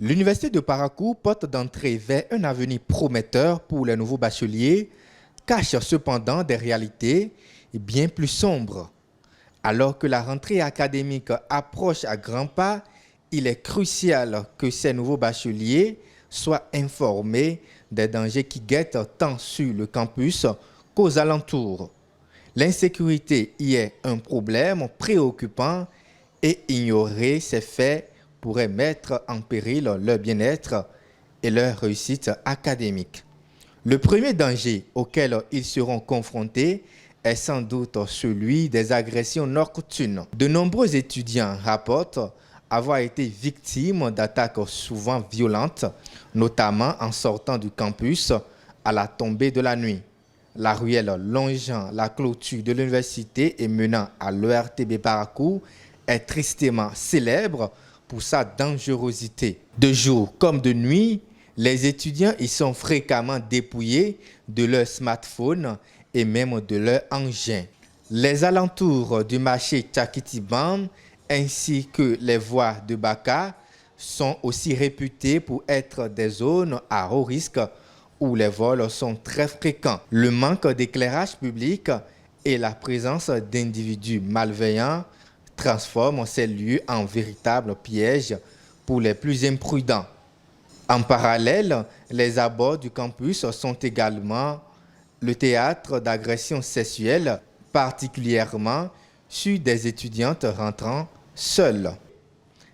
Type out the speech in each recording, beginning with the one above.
L'Université de Parakou, porte d'entrée vers un avenir prometteur pour les nouveaux bacheliers, cache cependant des réalités bien plus sombres. Alors que la rentrée académique approche à grands pas, il est crucial que ces nouveaux bacheliers soient informés des dangers qui guettent tant sur le campus qu'aux alentours. L'insécurité y est un problème préoccupant et ignorer ces faits pourrait mettre en péril leur bien-être et leur réussite académique. Le premier danger auquel ils seront confrontés est sans doute celui des agressions nocturnes. De nombreux étudiants rapportent avoir été victimes d'attaques souvent violentes, notamment en sortant du campus à la tombée de la nuit. La ruelle longeant la clôture de l'université et menant à l'ERTB Parakou est tristement célèbre pour sa dangerosité. De jour comme de nuit, les étudiants y sont fréquemment dépouillés de leur smartphone et même de leur engin. Les alentours du marché Tchakitiban ainsi que les voies de Baka sont aussi réputés pour être des zones à haut risque où les vols sont très fréquents. Le manque d'éclairage public et la présence d'individus malveillants transforment ces lieux en véritables pièges pour les plus imprudents. En parallèle, les abords du campus sont également le théâtre d'agressions sexuelles, particulièrement sur des étudiantes rentrant seules.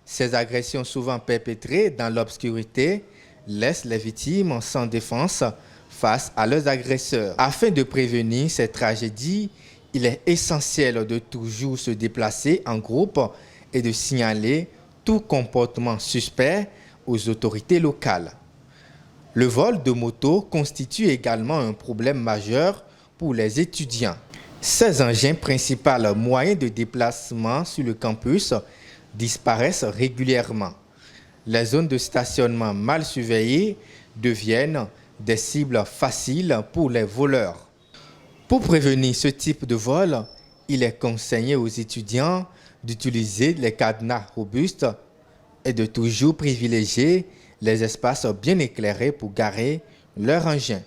Ces agressions, souvent perpétrées dans l'obscurité, laissent les victimes sans défense face à leurs agresseurs. Afin de prévenir ces tragédies, il est essentiel de toujours se déplacer en groupe et de signaler tout comportement suspect aux autorités locales. Le vol de moto constitue également un problème majeur pour les étudiants. Ces engins principaux moyens de déplacement sur le campus disparaissent régulièrement. Les zones de stationnement mal surveillées deviennent des cibles faciles pour les voleurs. Pour prévenir ce type de vol, il est conseillé aux étudiants d'utiliser les cadenas robustes et de toujours privilégier les espaces bien éclairés pour garer leur engin.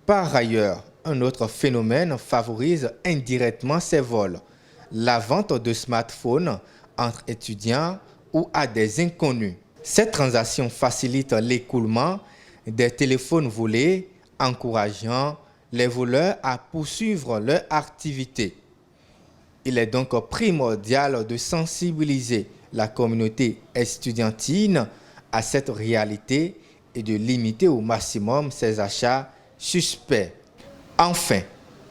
Par ailleurs, un autre phénomène favorise indirectement ces vols, la vente de smartphones entre étudiants ou à des inconnus. Cette transaction facilite l'écoulement des téléphones volés, encourageant les voleurs à poursuivre leur activité. Il est donc primordial de sensibiliser la communauté estudiantine à cette réalité et de limiter au maximum ces achats suspects. Enfin,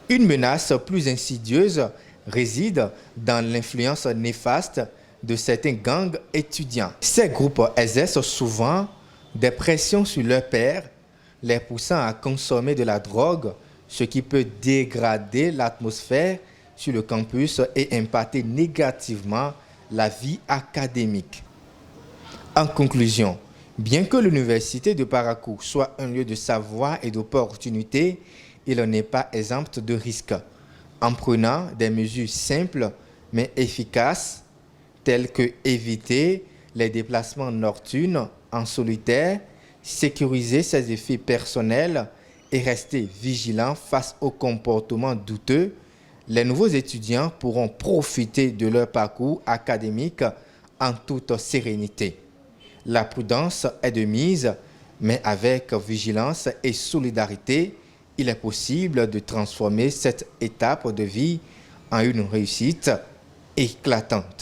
une menace plus insidieuse réside dans l'influence néfaste de certains gangs étudiants. Ces groupes exercent souvent des pressions sur leurs pairs, les poussant à consommer de la drogue, ce qui peut dégrader l'atmosphère sur le campus et impacter négativement la vie académique. En conclusion, bien que l'Université de Parakou soit un lieu de savoir et d'opportunités, il n'est pas exempt de risques. En prenant des mesures simples mais efficaces, telles que éviter les déplacements nocturnes en solitaire, sécuriser ses effets personnels et rester vigilant face aux comportements douteux, les nouveaux étudiants pourront profiter de leur parcours académique en toute sérénité. La prudence est de mise, mais avec vigilance et solidarité, il est possible de transformer cette étape de vie en une réussite éclatante.